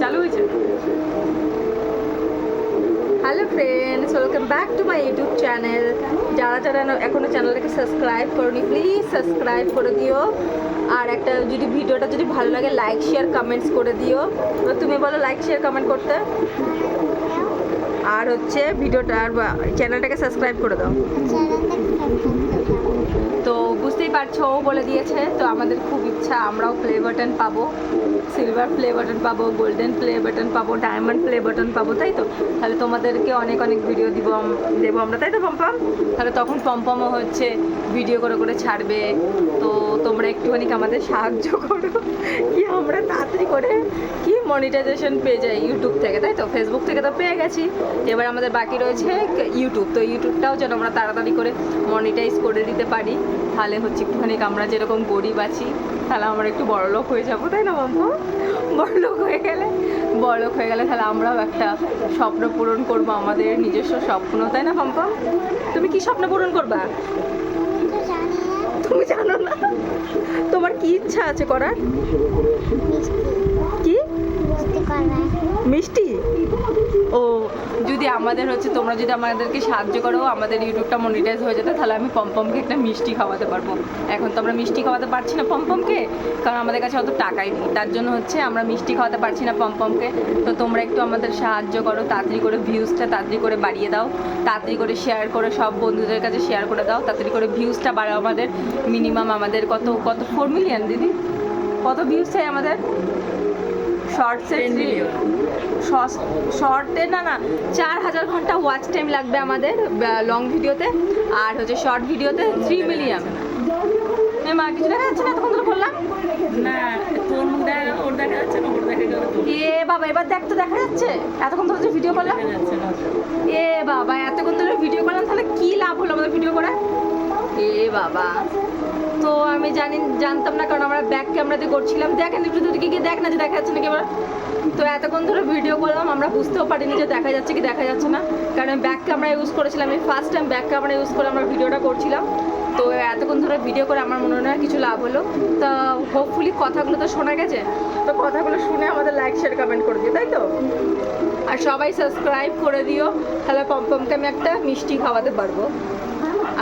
চালু হয়েছে। Hello friends, welcome back to my YouTube channel. যারা যারা এখনও চ্যানেলটাকে সাবস্ক্রাইব করনি, প্লিজ সাবস্ক্রাইব করে দিও। আর একটা যদি ভিডিওটা যদি ভালো লাগে লাইক শেয়ার কমেন্টস করে দিও। তুমি বলো লাইক শেয়ার কমেন্ট করতে। আর হচ্ছে ভিডিওটা আর চ্যানেলটাকে সাবস্ক্রাইব করে দাও। তো বুঝতেই পারছো, ও বলে দিয়েছে। তো আমাদের খুব ইচ্ছা আমরাও প্লে বাটন পাবো, সিলভার প্লে বাটন পাবো, গোল্ডেন প্লে বাটন পাবো, ডায়মন্ড প্লে বাটন পাবো, তাই তো? তাহলে তোমাদেরকে অনেক অনেক ভিডিও দেবো আমরা, তাই তো পম্পম? তাহলে তখন পম্পমও হচ্ছে ভিডিও করে করে ছাড়বে। তো তোমরা একটুখানি আমাদের সাহায্য করো কি আমরা তাড়াতাড়ি করে কি মনিটাইজেশন পেয়ে যাই ইউটিউব থেকে, তাই তো? ফেসবুক থেকে তো পেয়ে গেছি, এবার আমাদের বাকি রয়েছে ইউটিউব। তো ইউটিউবটাও যেন আমরা তাড়াতাড়ি করে মনিটাইজ করে দিতে পারি। তাহলে হচ্ছে একটুখানি আমরা যেরকম গরিব আছি, তাহলে আমরা একটু বড়লোক হয়ে যাবো, তাই না পম্পম? বড়লোক হয়ে গেলে তাহলে আমরাও একটা স্বপ্ন পূরণ করবো, আমাদের নিজস্ব স্বপ্ন, তাই না পম্পম? তুমি কি স্বপ্ন পূরণ করবা? তুমি জানো না? তোমার কি ইচ্ছা আছে করার? কি মিষ্টি? ও, যদি আমাদের হচ্ছে তোমরা যদি আমাদেরকে সাহায্য করো, আমাদের ইউটিউবটা মনিটাইজ হয়ে যেত, তাহলে আমি পম্পমকে একটা মিষ্টি খাওয়াতে পারবো। এখন তো আমরা মিষ্টি খাওয়াতে পারছি না পম্পমকে, কারণ আমাদের কাছে অত টাকাই নেই। তার জন্য হচ্ছে আমরা মিষ্টি খাওয়াতে পারছি না পম্পমকে। তো তোমরা একটু আমাদের সাহায্য করো, তাড়াতাড়ি করে ভিউজটা তাড়াতাড়ি করে বাড়িয়ে দাও, তাড়াতাড়ি করে শেয়ার করে সব বন্ধুদের কাছে শেয়ার করে দাও, তাড়াতাড়ি করে ভিউজটা বাড়াও। আমাদের মিনিমাম আমাদের কত 4 মিলিয়ন দিদি, কত ভিউজ চাই আমাদের? শর্টে না 4000 ঘন্টা ওয়াচ টাইম লাগবে আমাদের লং ভিডিওতে, আর হচ্ছে শর্ট ভিডিওতে 3 মিলিয়ন। মা কিছু দেখা যাচ্ছে না? এতক্ষণ ধরে বললাম না, তোর মুখ দেখা, ওর দেখা যাচ্ছে না, ওর দেখা গেল। এ বাবা, এবার দেখ তো দেখা যাচ্ছে? এতক্ষণ ধরে যে ভিডিও করলাম, যাচ্ছে না। এ বাবা, এতক্ষণ ধরে ভিডিও করলাম, তাহলে কি লাভ হলো আমাদের ভিডিও করে? এ বাবা, তো আমি জানতাম না, কারণ আমরা ব্যাক ক্যামেরাতে করছিলাম। দেখেন একটু দিকে গিয়ে দেখ না যে দেখা যাচ্ছে নাকি এবার। তো এতক্ষণ ধরে ভিডিও করলাম, আমরা বুঝতেও পারিনি যে দেখা যাচ্ছে কি দেখা যাচ্ছে না, কারণ ব্যাক ক্যামেরা ইউজ করেছিলাম। আমি first time back camera use করে আমরা ভিডিওটা করছিলাম। তো এতক্ষণ ধরে ভিডিও করে আমার মনে হয় না কিছু লাভ হলো। তা হোপফুলি কথাগুলো তো শোনা গেছে, তো কথাগুলো শুনে আমাদের লাইক শেয়ার কমেন্ট করে দিও, তাই তো? আর সবাই সাবস্ক্রাইব করে দিও, তাহলে পম্পমকে আমি একটা মিষ্টি খাওয়াতে পারবো।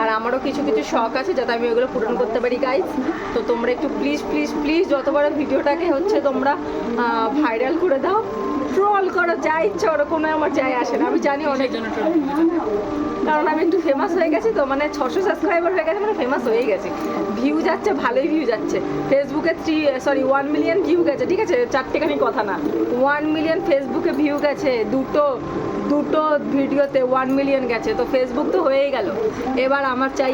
আর আমারও কিছু কিছু শখ আছে যাতে আমি ওগুলো পূরণ করতে পারি গাইজ। তো তোমরা একটু প্লিজ প্লিজ প্লিজ যতবার ভিডিওটাকে হচ্ছে তোমরা ভাইরাল করে দাও। ট্রোল করো, যা ইচ্ছা ওরকম কোনো আমার যাই আসে না। আমি জানি অনেক, কারণ আমি একটু ফেমাস হয়ে গেছি, তো মানে 600 সাবস্ক্রাইবার হয়ে গেছে, মানে ফেমাস হয়ে গেছে। ভিউ যাচ্ছে, ভালোই ভিউ যাচ্ছে। ফেসবুকে 1 মিলিয়ন ভিউ গেছে, ঠিক আছে? চারটেখানি কথা না, 1 মিলিয়ন ফেসবুকে ভিউ গেছে। দুটো ভিডিওতে 1 মিলিয়ন গেছে, তো ফেসবুক তো হয়েই গেল। এবার আমার চাই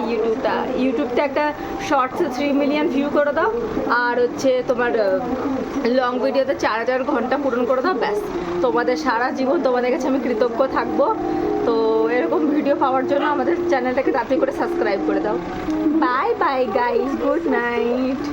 ইউটিউবটা একটা শর্টসে 3 মিলিয়ন ভিউ করে দাও, আর হচ্ছে তোমার লং ভিডিওতে 4000 ঘন্টা পূরণ করে দাও, ব্যাস। তোমাদের সারা জীবন তোমাদের কাছে আমি কৃতজ্ঞ থাকবো। তো এরকম ভিডিও পাওয়ার জন্য আমাদের চ্যানেলটাকে তাড়াতাড়ি করে সাবস্ক্রাইব করে দাও। Bye bye guys, good night.